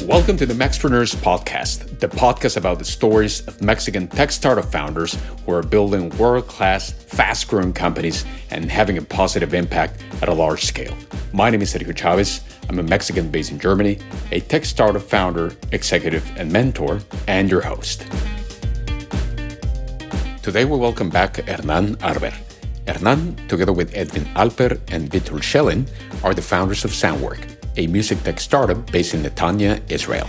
Welcome to the Mexpreneurs Podcast, the podcast about the stories of Mexican tech startup founders who are building world-class, fast-growing companies and having a positive impact at a large scale. My name is Sergio Chavez. I'm a Mexican based in Germany, a tech startup founder, executive, and mentor, and your host. Today we welcome back Hernan Arber. Hernan, together with Edvin Alper and Vitold Shelin, are the founders of Soundwork, a music tech startup based in Netanya, Israel.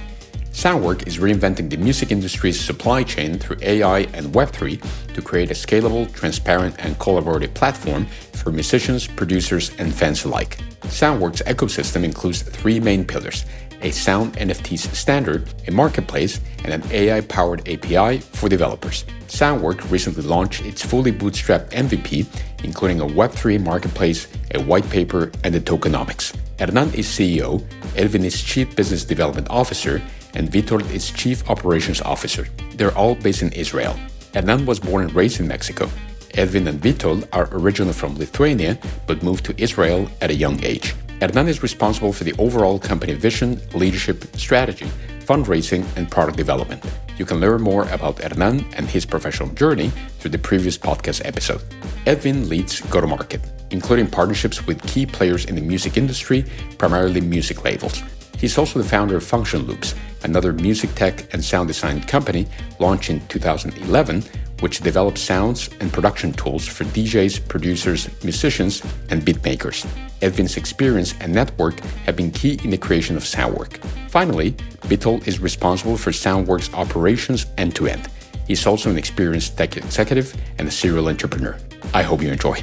Soundwork is reinventing the music industry's supply chain through AI and Web3 to create a scalable, transparent, and collaborative platform for musicians, producers, and fans alike. Soundwork's ecosystem includes three main pillars: a sound NFTs standard, a marketplace, and an AI-powered API for developers. Soundwork recently launched its fully bootstrapped MVP, including a Web3 marketplace, a white paper, and the tokenomics. Hernan is CEO, Edvin is Chief Business Development Officer, and Vitold is Chief Operations Officer. They're all based in Israel. Hernan was born and raised in Mexico. Edvin and Vitold are originally from Lithuania, but moved to Israel at a young age. Hernan is responsible for the overall company vision, leadership, strategy, fundraising, and product development. You can learn more about Hernan and his professional journey through the previous podcast episode. Edvin leads go-to-market, including partnerships with key players in the music industry, primarily music labels. He's also the founder of Function Loops, another music tech and sound design company launched in 2011, which develops sounds and production tools for DJs, producers, musicians, and beat makers. Edvin's experience and network have been key in the creation of Soundwork. Finally, Vitold is responsible for Soundwork's operations end-to-end. He's also an experienced tech executive and a serial entrepreneur. I hope you enjoy.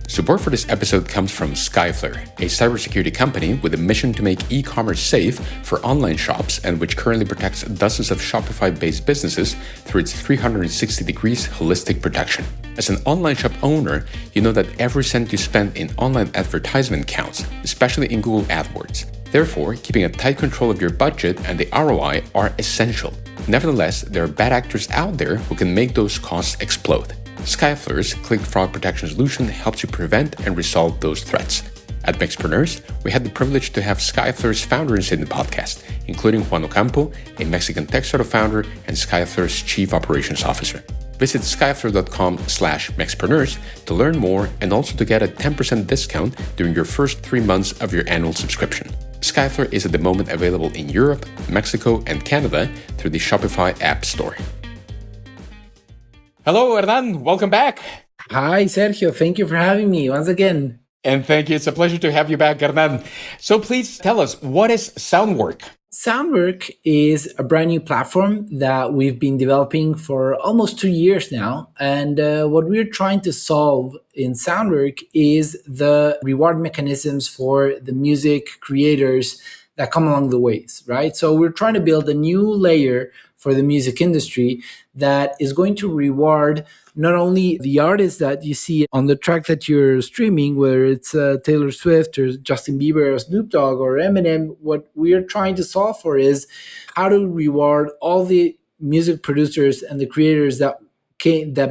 Support for this episode comes from Skyflare, a cybersecurity company with a mission to make e-commerce safe for online shops and which currently protects dozens of Shopify-based businesses through its 360 degrees holistic protection. As an online shop owner, you know that every cent you spend in online advertisement counts, especially in Google AdWords. Therefore, keeping a tight control of your budget and the ROI are essential. Nevertheless, there are bad actors out there who can make those costs explode. Skyflare's Click Fraud Protection Solution helps you prevent and resolve those threats. At Mexpreneurs, we had the privilege to have Skyflare's founders in the podcast, including Juan Ocampo, a Mexican tech startup founder, and Skyflare's Chief Operations Officer. Visit skyflare.com/Mexpreneurs to learn more and also to get a 10% discount during your first 3 months of your annual subscription. Skyflare is at the moment available in Europe, Mexico, and Canada through the Shopify App Store. Hello, Hernan. Welcome back. Hi, Sergio. Thank you for having me once again. And thank you. It's a pleasure to have you back, Hernan. So please tell us, what is Soundwork? Soundwork is a brand new platform that we've been developing for almost 2 years now. And what we're trying to solve in Soundwork is the reward mechanisms for the music creators that come along the ways, right? So we're trying to build a new layer for the music industry that is going to reward not only the artists that you see on the track that you're streaming, whether it's Taylor Swift or Justin Bieber or Snoop Dogg or Eminem. What we're trying to solve for is how to reward all the music producers and the creators that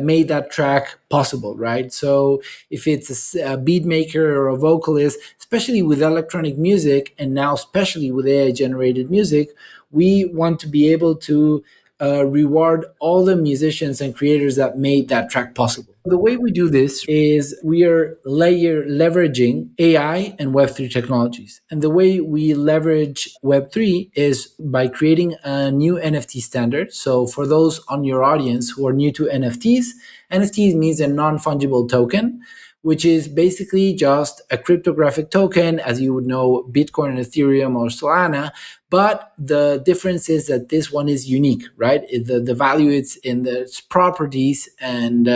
made that track possible, right? So if it's a beat maker or a vocalist, especially with electronic music, and now especially with AI-generated music, we want to be able to reward all the musicians and creators that made that track possible. The way we do this is we are leveraging AI and Web3 technologies. And the way we leverage Web3 is by creating a new NFT standard. So for those on your audience who are new to NFTs, NFTs means a non-fungible token, which is basically just a cryptographic token, as you would know, Bitcoin, Ethereum, or Solana. But the difference is that this one is unique, right? The value is in its properties, and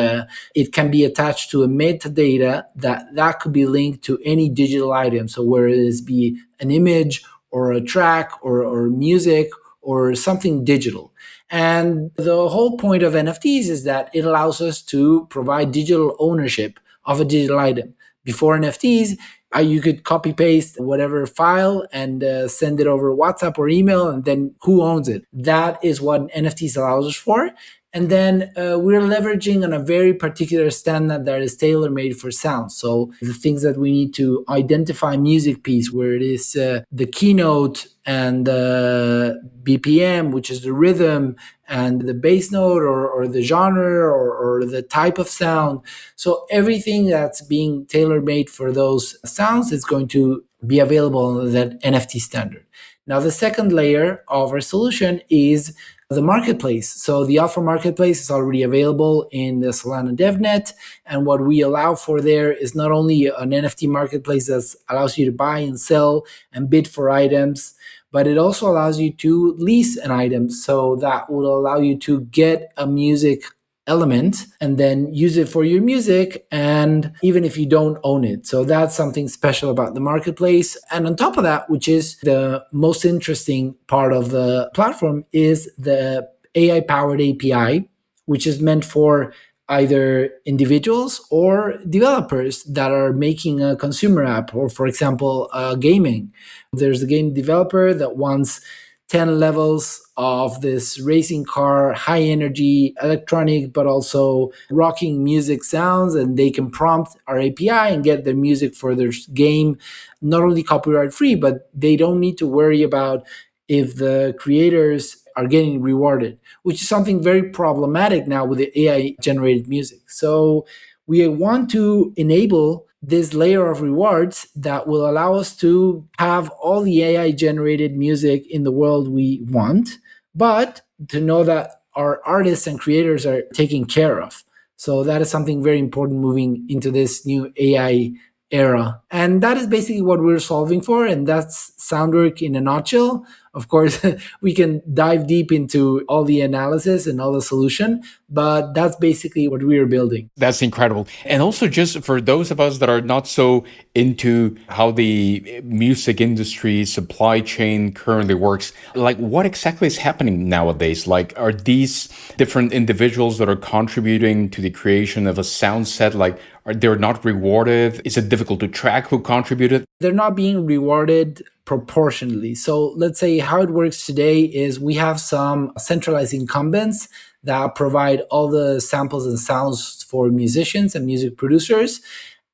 it can be attached to a metadata that could be linked to any digital item. So whether it be an image or a track or music or something digital. And the whole point of NFTs is that it allows us to provide digital ownership of a digital item. Before NFTs, you could copy paste whatever file and send it over WhatsApp or email, and then who owns it? That is what NFTs allows us for. And then we're leveraging on a very particular standard that is tailor made for sound. So the things that we need to identify music piece, where it is the keynote and the BPM, which is the rhythm, and the bass note or the genre or the type of sound. So everything that's being tailor made for those sounds is going to be available on that NFT standard. Now, the second layer of our solution is the marketplace. So the Alpha marketplace is already available in the Solana DevNet. And what we allow for there is not only an NFT marketplace that allows you to buy and sell and bid for items, but it also allows you to lease an item. So that will allow you to get a music element and then use it for your music, and even if you don't own it. So that's something special about the marketplace. And on top of that, which is the most interesting part of the platform, is the AI powered API, which is meant for either individuals or developers that are making a consumer app, or for example gaming. There's a game developer that wants 10 levels of this racing car, high energy, electronic, but also rocking music sounds. And they can prompt our API and get their music for their game, not only copyright free, but they don't need to worry about if the creators are getting rewarded, which is something very problematic now with the AI generated music. So we want to enable this layer of rewards that will allow us to have all the AI generated music in the world we want, but to know that our artists and creators are taken care of. So that is something very important moving into this new AI era. And that is basically what we're solving for. And that's Soundwork in a nutshell. Of course, we can dive deep into all the analysis and all the solution, but that's basically what we are building. That's incredible. And also, just for those of us that are not so into how the music industry supply chain currently works, like what exactly is happening nowadays? Like, are these different individuals that are contributing to the creation of a sound set, like, are they not rewarded? Is it difficult to track who contributed? They're not being rewarded proportionally. So let's say how it works today is we have some centralized incumbents that provide all the samples and sounds for musicians and music producers.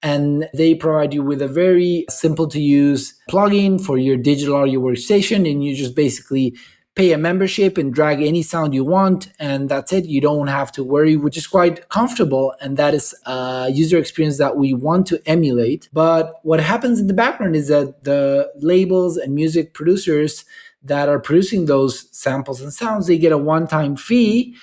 And they provide you with a very simple to use plugin for your digital audio workstation. And you just basically pay a membership and drag any sound you want, and that's it. You don't have to worry, which is quite comfortable, and that is a user experience that we want to emulate. But what happens in the background is that the labels and music producers that are producing those samples and sounds, they get a one-time fee.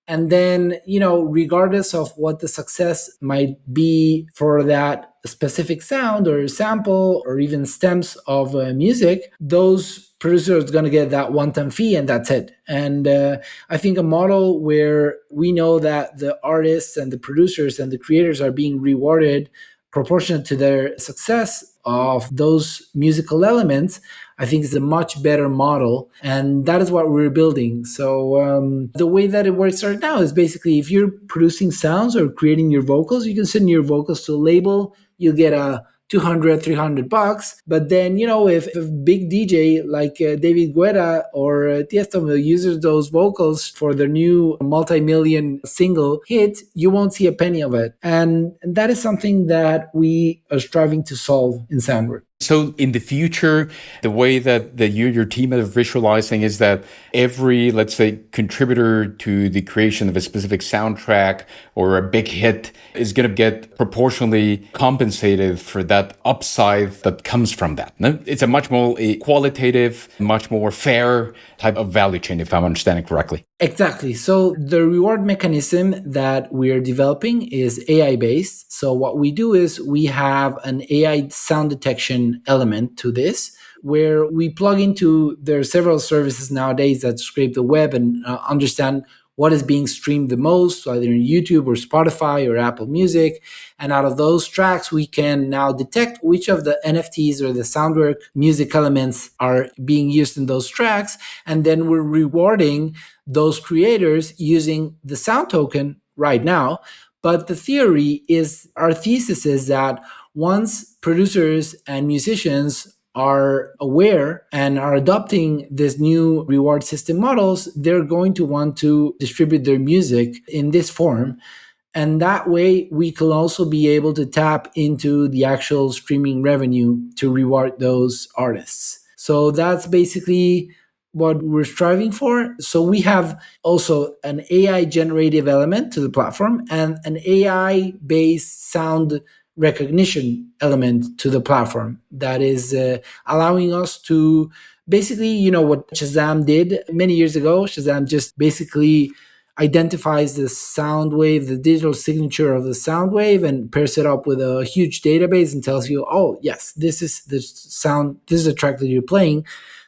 And then, regardless of what the success might be for that specific sound or sample or even stems of music, those producers are going to get that one-time fee, and that's it. And I think a model where we know that the artists and the producers and the creators are being rewarded proportionate to their success of those musical elements, I think is a much better model. And that is what we're building. So the way that it works right now is basically if you're producing sounds or creating your vocals, you can send your vocals to a label, you'll get a 200, $300. But then, if a big DJ like David Guetta or Tiesto uses those vocals for their new multi-million single hit, you won't see a penny of it. And that is something that we are striving to solve in Soundwork. So in the future, the way that your team are visualizing is that every, let's say, contributor to the creation of a specific soundtrack or a big hit is going to get proportionally compensated for that upside that comes from that. No? It's a much more qualitative, much more fair type of value chain, if I'm understanding correctly. Exactly. So the reward mechanism that we are developing is AI based. So what we do is we have an AI sound detection element to this, where we plug into, there are several services nowadays that scrape the web and understand what is being streamed the most, either in YouTube or Spotify or Apple Music. And out of those tracks, we can now detect which of the NFTs or the Soundwork music elements are being used in those tracks. And then we're rewarding those creators using the sound token right now. But the theory is, our thesis is that once producers and musicians are aware and are adopting this new reward system models, they're going to want to distribute their music in this form. And that way, we can also be able to tap into the actual streaming revenue to reward those artists. So that's basically what we're striving for. So we have also an AI generative element to the platform and an AI based sound recognition element to the platform that is allowing us to basically, what Shazam did many years ago. Shazam just basically identifies the sound wave, the digital signature of the sound wave, and pairs it up with a huge database and tells you, oh, yes, this is the sound, this is the track that you're playing.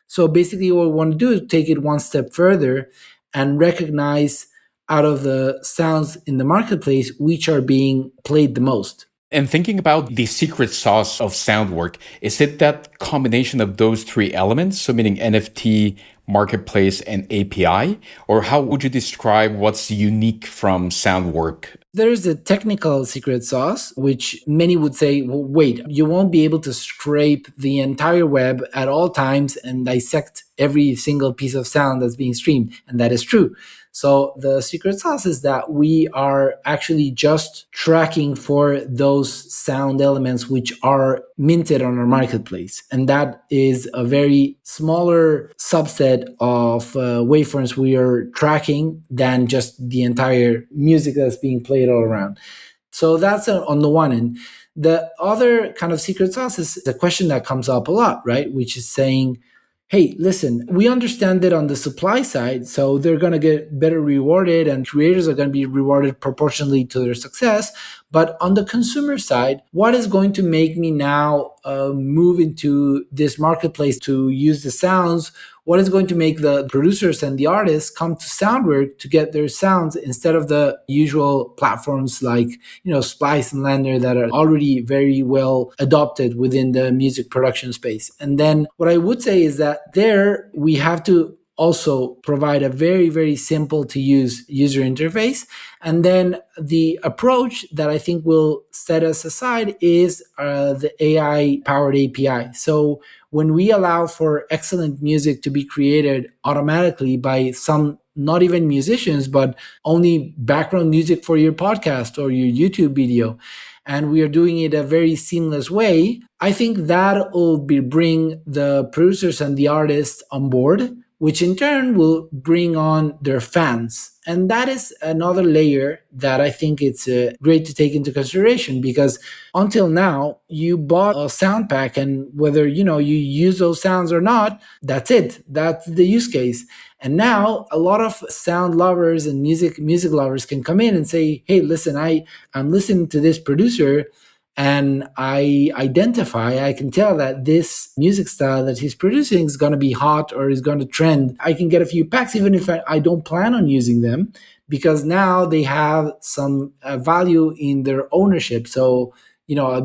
So basically, what we want to do is take it one step further and recognize out of the sounds in the marketplace which are being played the most. And thinking about the secret sauce of Soundwork, is it that combination of those three elements, so meaning NFT, marketplace, and API? Or how would you describe what's unique from Soundwork? There's a technical secret sauce, which many would say, well, wait, you won't be able to scrape the entire web at all times and dissect every single piece of sound that's being streamed. And that is true. So the secret sauce is that we are actually just tracking for those sound elements which are minted on our marketplace. And that is a very smaller subset of waveforms we are tracking than just the entire music that's being played all around. So that's on the one end. The other kind of secret sauce is the question that comes up a lot, right? Which is saying, hey, listen, we understand that on the supply side, so they're going to get better rewarded and creators are going to be rewarded proportionally to their success. But on the consumer side, what is going to make me now move into this marketplace to use the sounds? What is going to make the producers and the artists come to Soundwork to get their sounds instead of the usual platforms like, Splice and Lander that are already very well adopted within the music production space? And then what I would say is that there we have to also provide a very, very simple to use user interface. And then the approach that I think will set us aside is the AI powered API. So when we allow for excellent music to be created automatically by some not even musicians, but only background music for your podcast or your YouTube video, and we are doing it a very seamless way, I think that will bring the producers and the artists on board, which in turn will bring on their fans. And that is another layer that I think it's great to take into consideration, because until now, you bought a sound pack, and whether you use those sounds or not, that's it. That's the use case. And now a lot of sound lovers and music lovers can come in and say, hey, listen, I'm listening to this producer, and I can tell that this music style that he's producing is going to be hot or is going to trend. I can get a few packs even if I don't plan on using them, because now they have some value in their ownership. So,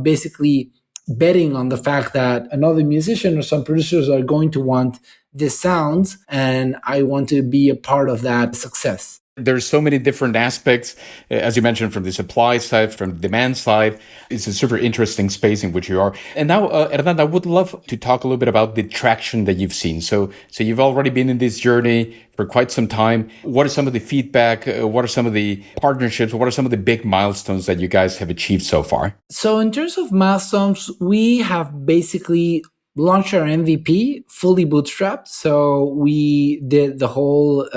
basically betting on the fact that another musician or some producers are going to want this sounds, and I want to be a part of that success. There's so many different aspects, as you mentioned, from the supply side, from the demand side. It's a super interesting space in which you are. And now, Hernan, I would love to talk a little bit about the traction that you've seen. So you've already been in this journey for quite some time. What are some of the feedback? What are some of the partnerships? What are some of the big milestones that you guys have achieved so far? So in terms of milestones, we have basically launched our MVP fully bootstrapped. So we did the whole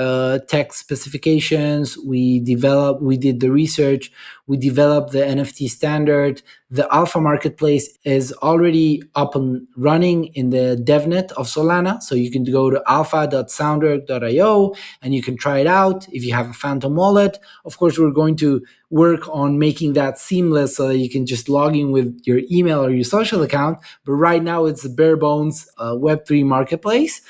tech specifications. We did the research. We developed the NFT standard. The alpha marketplace is already up and running in the devnet of Solana. So you can go to alpha.soundwork.io and you can try it out if you have a Phantom wallet. Of course, we're going to work on making that seamless so that you can just log in with your email or your social account. But right now, it's a bare bones Web3 marketplace.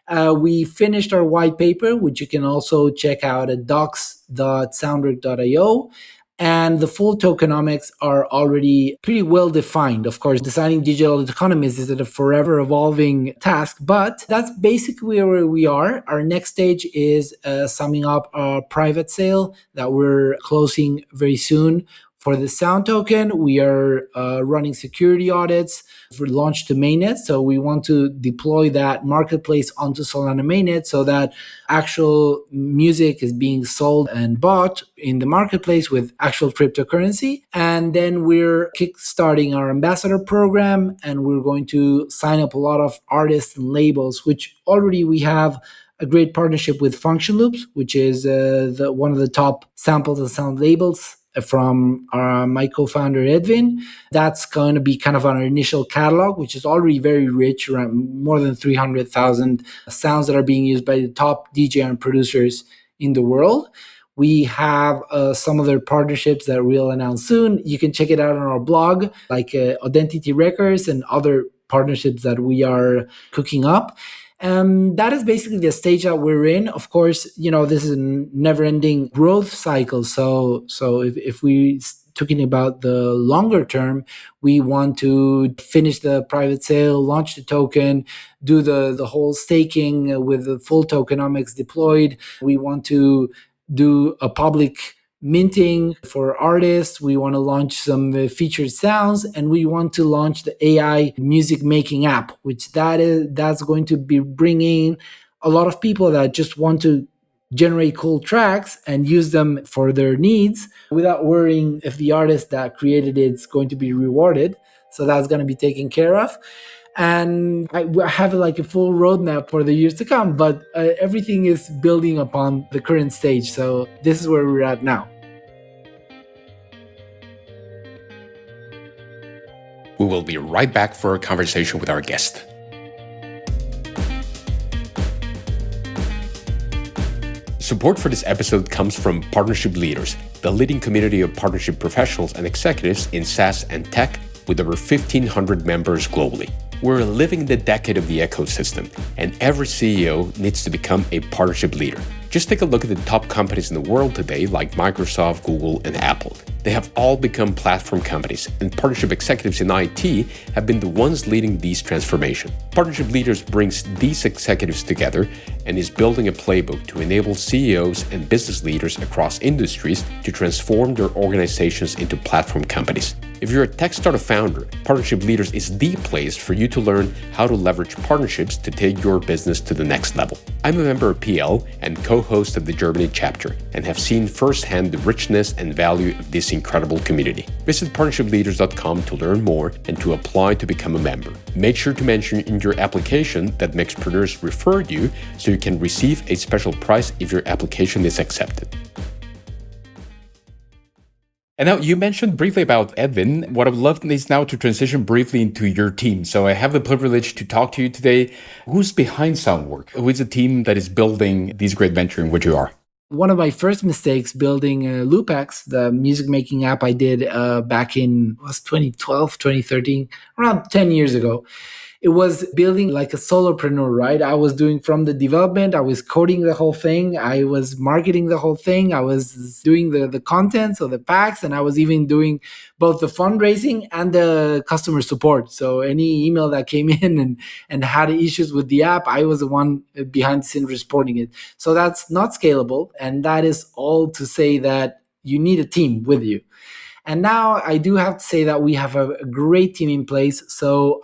We finished our white paper, which you can also check out at docs.soundwork.io. And the full tokenomics are already pretty well defined. Of course, designing digital economies is a forever evolving task, but that's basically where we are. Our next stage is summing up our private sale that we're closing very soon For the sound token, we are running security audits for launch to mainnet. So we want to deploy that marketplace onto Solana mainnet so that actual music is being sold and bought in the marketplace with actual cryptocurrency. And then we're kickstarting our ambassador program, and we're going to sign up a lot of artists and labels, which already we have a great partnership with Function Loops, which is one of the top samples and sound labels from my co-founder Edvin. That's going to be kind of our initial catalog, which is already very rich, around more than 300,000 sounds that are being used by the top DJ and producers in the world. We have some other partnerships that we'll announce soon. You can check it out on our blog, like Identity Records and other partnerships that we are cooking up. That is basically the stage that we're in. Of course, this is a never-ending growth cycle. So if we talking about the longer term, we want to finish the private sale, launch the token, do the whole staking with the full tokenomics deployed. We want to do a public minting for artists. We want to launch some featured sounds, and we want to launch the AI music making app, which that's going to be bringing a lot of people that just want to generate cool tracks and use them for their needs without worrying if the artist that created it is going to be rewarded. So that's going to be taken care of. And I have like a full roadmap for the years to come, but everything is building upon the current stage. So this is where we're at now. We will be right back for a conversation with our guest. Support for this episode comes from Partnership Leaders, the leading community of partnership professionals and executives in SaaS and tech with over 1,500 members globally. We're living in the decade of the ecosystem, and every CEO needs to become a partnership leader. Just take a look at the top companies in the world today, like Microsoft, Google, and Apple. They have all become platform companies, and partnership executives in IT have been the ones leading these transformations. Partnership Leaders brings these executives together and is building a playbook to enable CEOs and business leaders across industries to transform their organizations into platform companies. If you're a tech startup founder, Partnership Leaders is the place for you to learn how to leverage partnerships to take your business to the next level. I'm a member of PL and co-host of the Germany chapter, and have seen firsthand the richness and value of this incredible community. Visit partnershipleaders.com to learn more and to apply to become a member. Make sure to mention in your application that Mexpreneurs referred you, so you can receive a special price if your application is accepted. And now you mentioned briefly about Edvin. What I'd love is now to transition briefly into your team. So I have the privilege to talk to you today. Who's behind Soundwork? Who is the team that is building this great venture in which you are? One of my first mistakes building Loopax, the music making app I did back in 2012, 2013, around 10 years ago. It was building like a solopreneur, right? I was doing from the development, I was coding the whole thing, I was marketing the whole thing, I was doing the content, so the packs, and I was even doing both the fundraising and the customer support. So any email that came in and had issues with the app, I was the one behind the scenes reporting it. So that's not scalable. And that is all to say that you need a team with you. And now I do have to say that we have a great team in place. So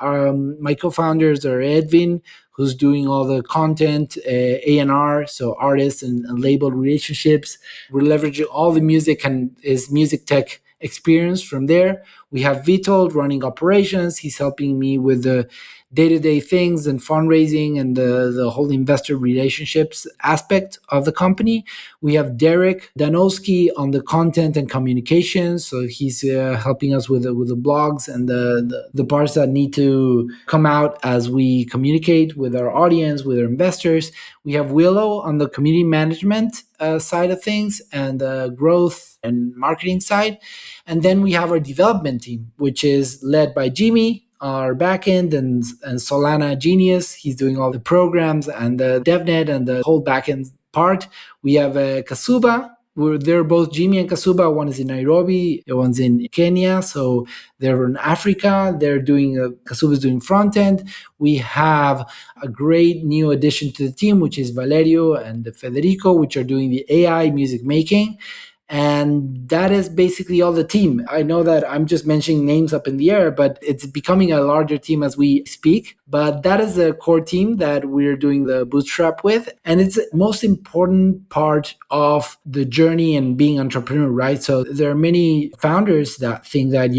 my co-founders are Edvin, who's doing all the content, A&R, so artists and label relationships. We're leveraging all the music and his music tech experience from there. We have Vitold running operations. He's helping me with the day-to-day things and fundraising and the whole investor relationships aspect of the company. We have Derek Danowski on the content and communications. So he's helping us with the blogs and the parts that need to come out as we communicate with our audience, with our investors. We have Willow on the community management side of things and the growth and marketing side. And then we have our development team, which is led by Jimmy, our backend, and Solana genius. He's doing all the programs and the DevNet and the whole backend part. We have Kasuba. They're both Jimmy and Kasuba. One is in Nairobi, the one's in Kenya. So they're in Africa. They're doing Kasuba's doing front end. We have a great new addition to the team, which is Valerio and Federico, which are doing the AI music making. And that is basically all the team. I know that I'm just mentioning names up in the air, but it's becoming a larger team as we speak. But that is the core team that we're doing the bootstrap with. And it's the most important part of the journey and being entrepreneur, right? So there are many founders that think that,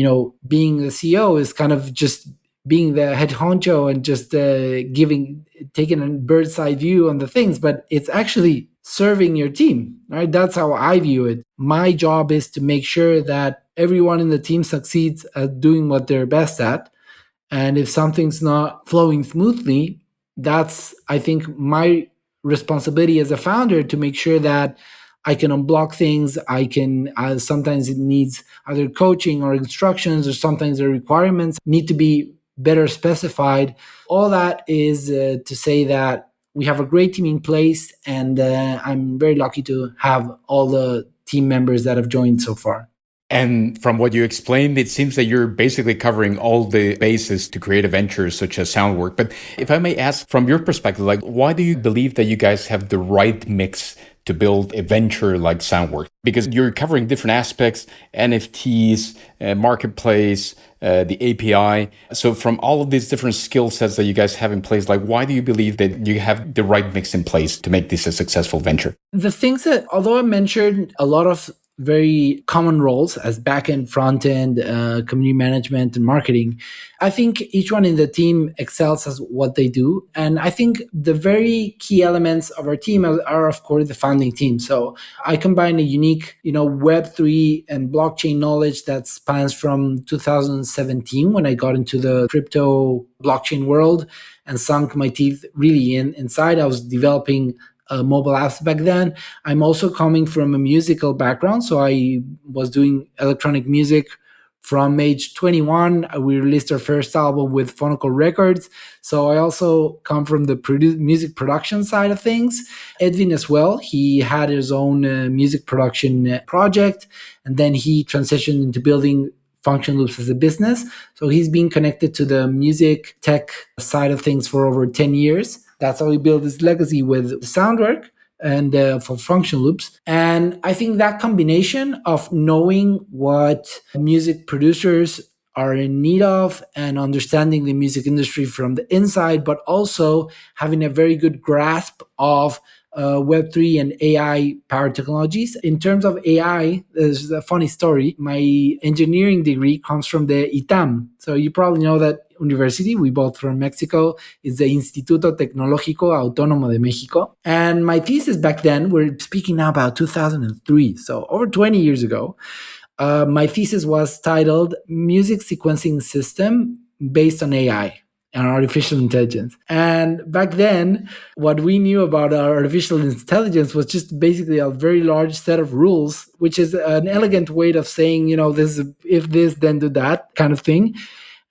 being the CEO is kind of just being the head honcho and just taking a bird's eye view on the things, but it's actually serving your team, right? That's how I view it. My job is to make sure that everyone in the team succeeds at doing what they're best at. And if something's not flowing smoothly, that's, I think, my responsibility as a founder to make sure that I can unblock things. I can, sometimes it needs either coaching or instructions, or sometimes the requirements need to be better specified. All that is to say that we have a great team in place, and I'm very lucky to have all the team members that have joined so far. And from what you explained, it seems that you're basically covering all the bases to create a venture such as Soundwork. But if I may ask, from your perspective, like, why do you believe that you guys have the right mix to build a venture like Soundwork? Because you're covering different aspects, NFTs, marketplace, the API. So from all of these different skill sets that you guys have in place, like, why do you believe that you have the right mix in place to make this a successful venture? The things that, although I mentioned a lot of very common roles as back-end, front-end, community management, and marketing, I think each one in the team excels as what they do. And I think the very key elements of our team are of course, the founding team. So I combine a unique, Web3 and blockchain knowledge that spans from 2017, when I got into the crypto blockchain world and sunk my teeth really inside. I was developing mobile apps back then. I'm also coming from a musical background, so I was doing electronic music from age 21. We released our first album with Phonocle Records, so I also come from the music production side of things. Edvin as well, he had his own music production project, and then he transitioned into building Function Loops as a business. So he's been connected to the music tech side of things for over 10 years. That's how we built this legacy with Soundwork and for Function Loops. And I think that combination of knowing what music producers are in need of and understanding the music industry from the inside, but also having a very good grasp of Web3 and AI powered technologies. In terms of AI, there's a funny story. My engineering degree comes from the ITAM. So you probably know that university. We both from Mexico. It's the Instituto Tecnológico Autónomo de México. And my thesis back then, we're speaking now about 2003, so over 20 years ago, my thesis was titled Music Sequencing System Based on AI and Artificial Intelligence. And back then, what we knew about artificial intelligence was just basically a very large set of rules, which is an elegant way of saying, this is, if this, then do that kind of thing.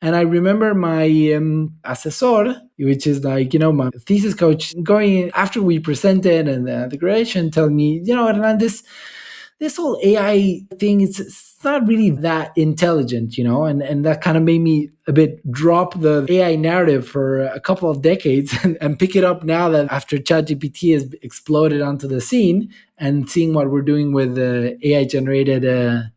And I remember my assessor, which is like, my thesis coach, going after we presented and the graduation, telling me, Hernan, this whole AI thing, it's not really that intelligent, and that kind of made me a bit drop the AI narrative for a couple of decades and pick it up now that after ChatGPT has exploded onto the scene and seeing what we're doing with AI generated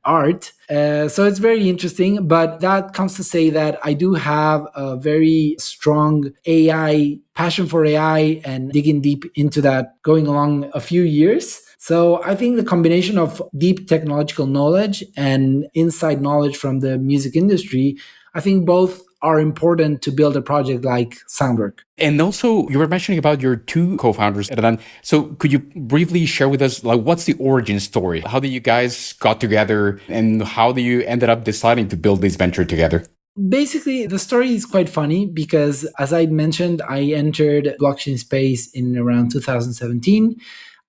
art. So it's very interesting, but that comes to say that I do have a very strong AI passion for AI and digging deep into that going along a few years. So I think the combination of deep technological knowledge and inside knowledge from the music industry, I think both are important to build a project like Soundwork. And also, you were mentioning about your two co-founders, Hernan. So could you briefly share with us, like, what's the origin story? How did you guys got together, and how do you ended up deciding to build this venture together? Basically, the story is quite funny because, as I mentioned, I entered blockchain space in around 2017.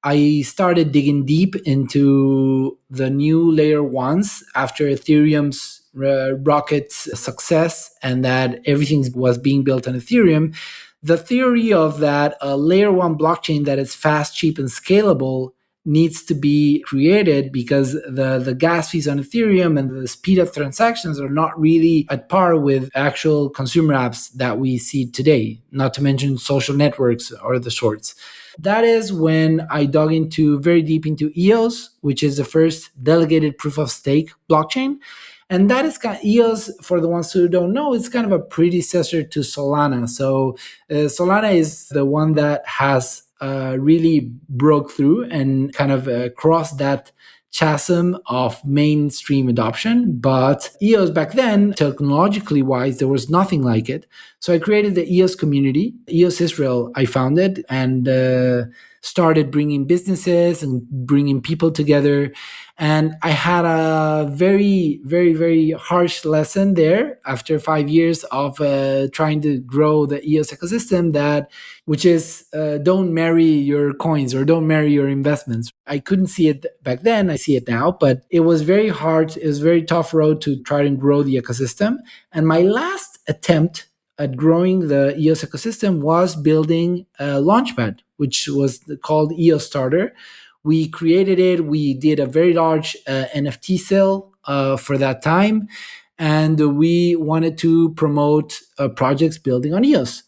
I started digging deep into the new layer ones after Ethereum's rocket success and that everything was being built on Ethereum. The theory of that a layer one blockchain that is fast, cheap, and scalable needs to be created because the gas fees on Ethereum and the speed of transactions are not really at par with actual consumer apps that we see today, not to mention social networks or the sorts. That is when I dug into very deep into EOS, which is the first delegated proof of stake blockchain. And that is kind of, EOS, for the ones who don't know, it's kind of a predecessor to Solana. So Solana is the one that has really broke through and kind of crossed that chasm of mainstream adoption. But EOS back then, technologically wise, there was nothing like it. So I created the EOS community, EOS Israel. I founded and started bringing businesses and bringing people together. And I had a very, very, very harsh lesson there after 5 years of trying to grow the EOS ecosystem, that which is don't marry your coins or don't marry your investments. I couldn't see it back then. I see it now, but it was very hard. It was a very tough road to try and grow the ecosystem. And my last attempt at growing the EOS ecosystem was building a launchpad, which was called EOS Starter. We created it. We did a very large NFT sale for that time. And we wanted to promote projects building on EOS.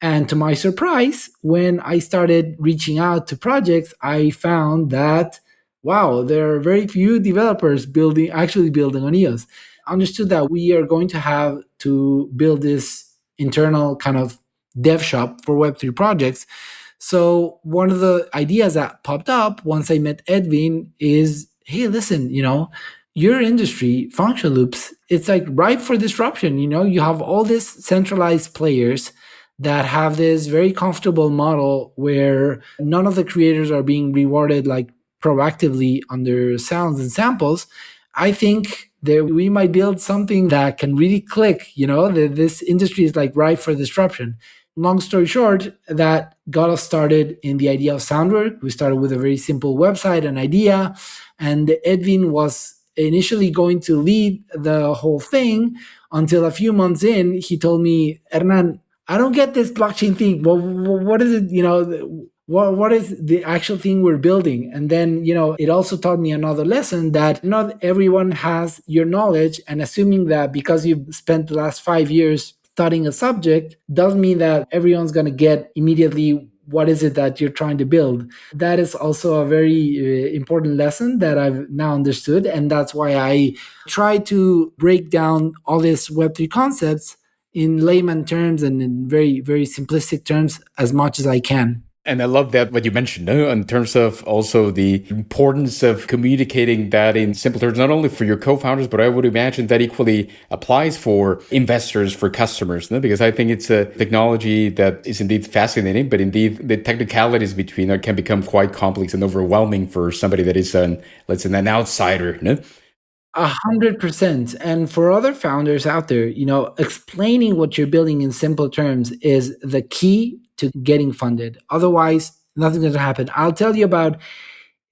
And to my surprise, when I started reaching out to projects, I found that, wow, there are very few developers actually building on EOS. Understood that we are going to have to build this internal kind of dev shop for Web3 projects. So one of the ideas that popped up once I met Edvin is, hey, listen, your industry, function loops, it's like ripe for disruption. You have all these centralized players that have this very comfortable model where none of the creators are being rewarded like proactively on their sounds and samples. I think that we might build something that can really click. This industry is like ripe for disruption. Long story short, that got us started in the idea of Soundwork. We started with a very simple website, an idea, and Edvin was initially going to lead the whole thing until a few months in, he told me, Hernan, I don't get this blockchain thing. Well, what is it? What is the actual thing we're building? And then, it also taught me another lesson, that not everyone has your knowledge, and assuming that because you've spent the last 5 years studying a subject doesn't mean that everyone's going to get immediately what is it that you're trying to build. That is also a very important lesson that I've now understood. And that's why I try to break down all these Web3 concepts in layman terms and in very, very simplistic terms as much as I can. And I love that what you mentioned, no? In terms of also the importance of communicating that in simple terms, not only for your co-founders, but I would imagine that equally applies for investors, for customers, no? Because I think it's a technology that is indeed fascinating, but indeed the technicalities between it can become quite complex and overwhelming for somebody that is let's say an outsider, no? 100%. And for other founders out there, explaining what you're building in simple terms is the key to getting funded. Otherwise, nothing's going to happen. I'll tell you about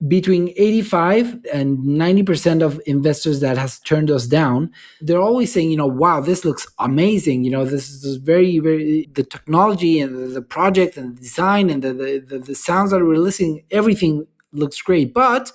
between 85 and 90% of investors that has turned us down. They're always saying, wow, this looks amazing. This is very, very, the technology and the project and the design and the sounds that we're listening, everything looks great. But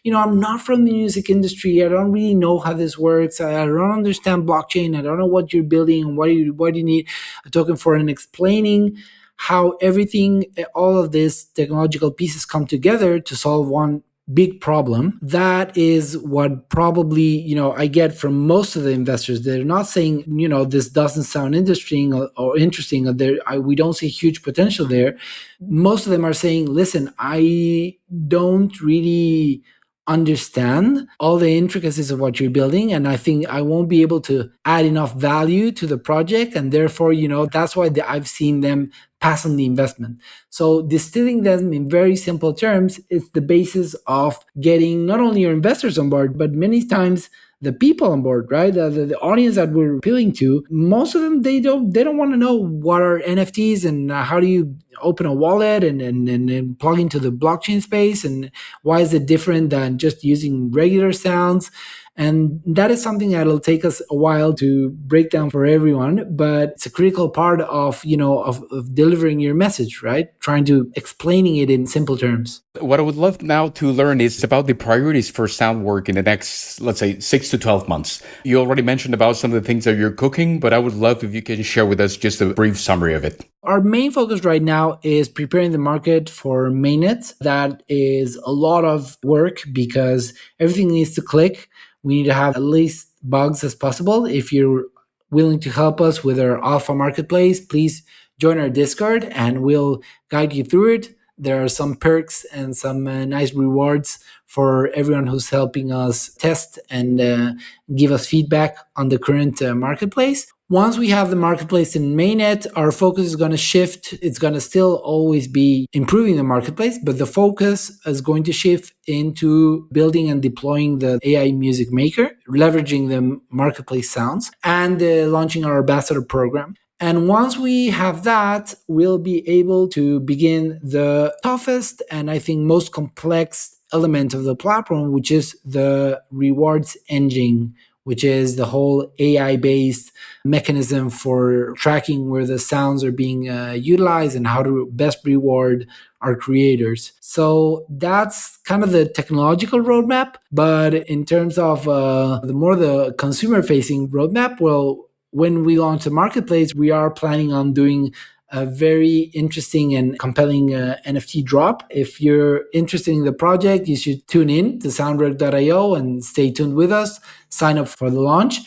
I'm not from the music industry. I don't really know how this works. I don't understand blockchain. I don't know what you're building and what do you need a token for, and explaining how everything, all of these technological pieces come together to solve one big problem. That is what probably, I get from most of the investors. They're not saying, this doesn't sound interesting or interesting, or we don't see huge potential there. Most of them are saying, listen, I don't really understand all the intricacies of what you're building, and I think I won't be able to add enough value to the project, and therefore that's why I've seen them pass on the investment. So distilling them in very simple terms is the basis of getting not only your investors on board, but many times the people on board, right? The audience that we're appealing to, most of them, they don't want to know what are NFTs and how do you open a wallet and plug into the blockchain space, and why is it different than just using regular sounds. And that is something that'll take us a while to break down for everyone, but it's a critical part of, of delivering your message, right? Trying to explaining it in simple terms. What I would love now to learn is about the priorities for Soundwork in the next, let's say, 6 to 12 months. You already mentioned about some of the things that you're cooking, but I would love if you can share with us just a brief summary of it. Our main focus right now is preparing the market for mainnet. That is a lot of work because everything needs to click. We need to have at least bugs as possible. If you're willing to help us with our alpha marketplace, please join our Discord and we'll guide you through it. There are some perks and some nice rewards for everyone who's helping us test and give us feedback on the current marketplace. Once we have the marketplace in mainnet, our focus is going to shift. It's going to still always be improving the marketplace, but the focus is going to shift into building and deploying the AI music maker, leveraging the marketplace sounds, and launching our ambassador program. And once we have that, we'll be able to begin the toughest and I think most complex element of the platform, which is the rewards engine, which is the whole AI-based mechanism for tracking where the sounds are being utilized and how to best reward our creators. So that's kind of the technological roadmap. But in terms of the consumer-facing roadmap, well, when we launch the marketplace, we are planning on doing a very interesting and compelling NFT drop. If you're interested in the project, you should tune in to soundwork.io and stay tuned with us. Sign up for the launch.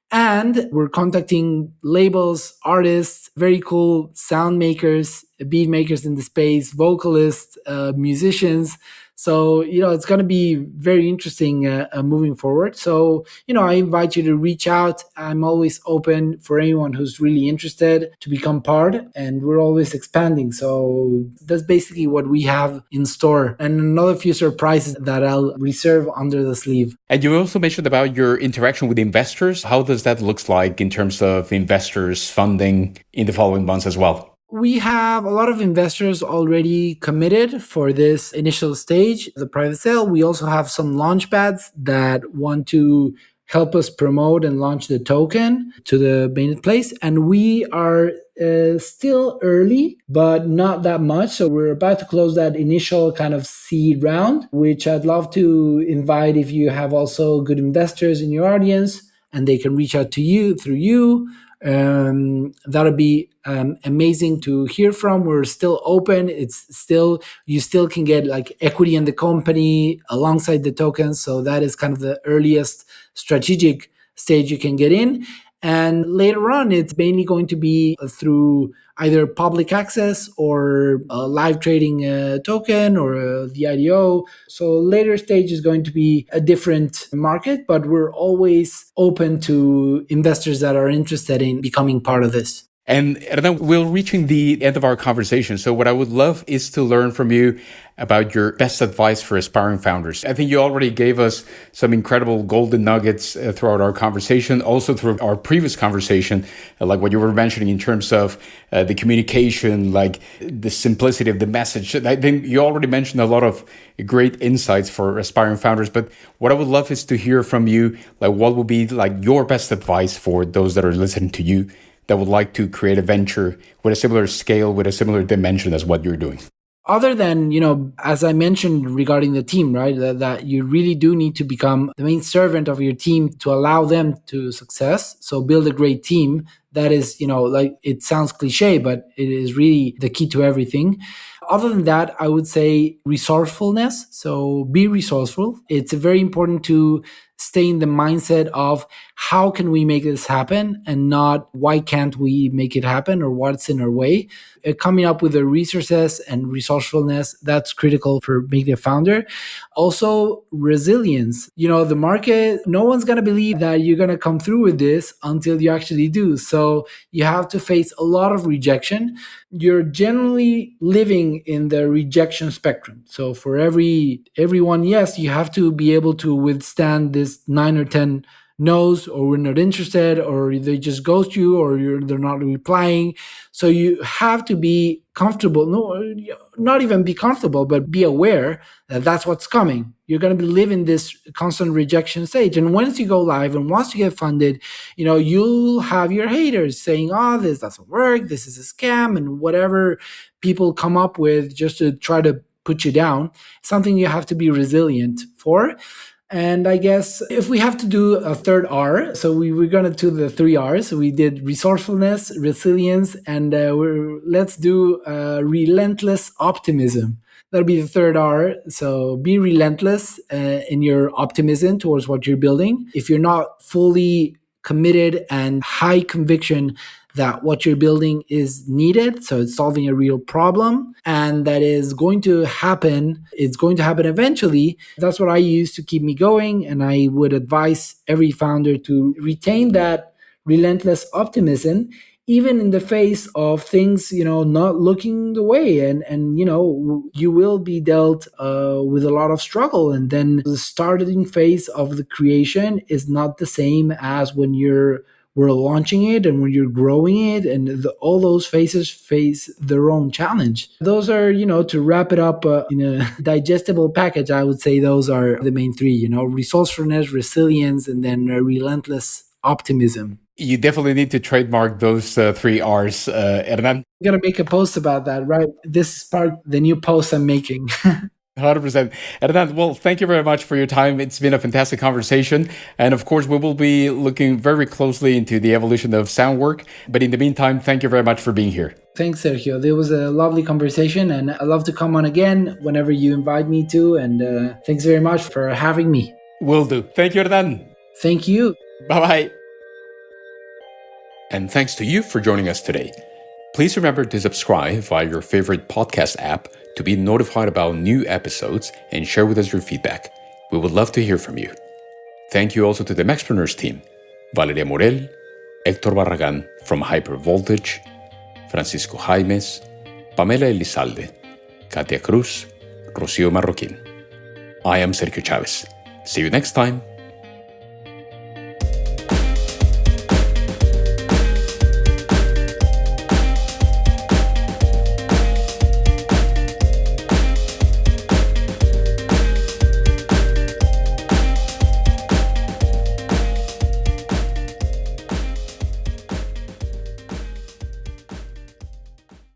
And we're contacting labels, artists, very cool sound makers, beat makers in the space, vocalists, musicians. So, it's going to be very interesting moving forward. So, I invite you to reach out. I'm always open for anyone who's really interested to become part, and we're always expanding. So that's basically what we have in store, and another few surprises that I'll reserve under the sleeve. And you also mentioned about your interaction with investors. How does that look like in terms of investors funding in the following months as well? We have a lot of investors already committed for this initial stage, the private sale. We also have some launch pads that want to help us promote and launch the token to the mainnet place. And we are still early, but not that much. So we're about to close that initial kind of seed round, which I'd love to invite if you have also good investors in your audience and they can reach out to you through you. That would be amazing to hear from. We're still open. You still can get like equity in the company alongside the tokens. So that is kind of the earliest strategic stage you can get in. And later on, it's mainly going to be through either public access or a live trading token or the IDO. So later stage is going to be a different market, but we're always open to investors that are interested in becoming part of this. And then we're reaching the end of our conversation. So what I would love is to learn from you about your best advice for aspiring founders. I think you already gave us some incredible golden nuggets throughout our conversation, also through our previous conversation, like what you were mentioning in terms of the communication, like the simplicity of the message. I think you already mentioned a lot of great insights for aspiring founders, but what I would love is to hear from you, like what would be like your best advice for those that are listening to you that would like to create a venture with a similar scale, with a similar dimension as what you're doing? Other than, as I mentioned regarding the team, right, that you really do need to become the main servant of your team to allow them to success. So build a great team. That is, like it sounds cliche, but it is really the key to everything. Other than that, I would say resourcefulness. So be resourceful. It's very important to stay in the mindset of how can we make this happen and not why can't we make it happen or what's in our way. Coming up with the resources and resourcefulness, that's critical for being a founder. Also, resilience. The market, no one's going to believe that you're going to come through with this until you actually do. So you have to face a lot of rejection. You're generally living in the rejection spectrum. So for every one yes, you have to be able to withstand this 9 or 10 knows, or we're not interested, or they just ghost you, or they're not replying. So you have to be comfortable, no, not even be comfortable, but be aware that that's what's coming. You're going to be living this constant rejection stage. And once you go live and once you get funded, you'll have your haters saying, oh, this doesn't work, this is a scam, and whatever people come up with just to try to put you down. Something you have to be resilient for. And I guess if we have to do a third R, so we're going to do the 3 Rs. We did resourcefulness, resilience, and let's do relentless optimism. That'll be the third R. So be relentless in your optimism towards what you're building. If you're not fully committed and high conviction that what you're building is needed, so it's solving a real problem, and that is going to happen, it's going to happen eventually. That's what I use to keep me going, and I would advise every founder to retain that relentless optimism even in the face of things not looking the way, and you will be dealt with a lot of struggle. And then the starting phase of the creation is not the same as when we're launching it and when you're growing it, and all those phases face their own challenge. Those are, to wrap it up in a digestible package, I would say those are the main three, resourcefulness, resilience, and then relentless optimism. You definitely need to trademark those 3 Rs, Hernan. I'm going to make a post about that, right? This is part of the new post I'm making. 100%. Hernan, well, thank you very much for your time. It's been a fantastic conversation. And of course, we will be looking very closely into the evolution of Soundwork. But in the meantime, thank you very much for being here. Thanks, Sergio. It was a lovely conversation, and I'd love to come on again whenever you invite me to. And thanks very much for having me. Will do. Thank you, Hernan. Thank you. Bye-bye. And thanks to you for joining us today. Please remember to subscribe via your favorite podcast app to be notified about new episodes and share with us your feedback. We would love to hear from you. Thank you also to the Maxpreneurs team, Valeria Morel, Hector Barragan from Hyper Voltage, Francisco Jaimes, Pamela Elizalde, Katia Cruz, Rocio Marroquin. I am Sergio Chavez. See you next time.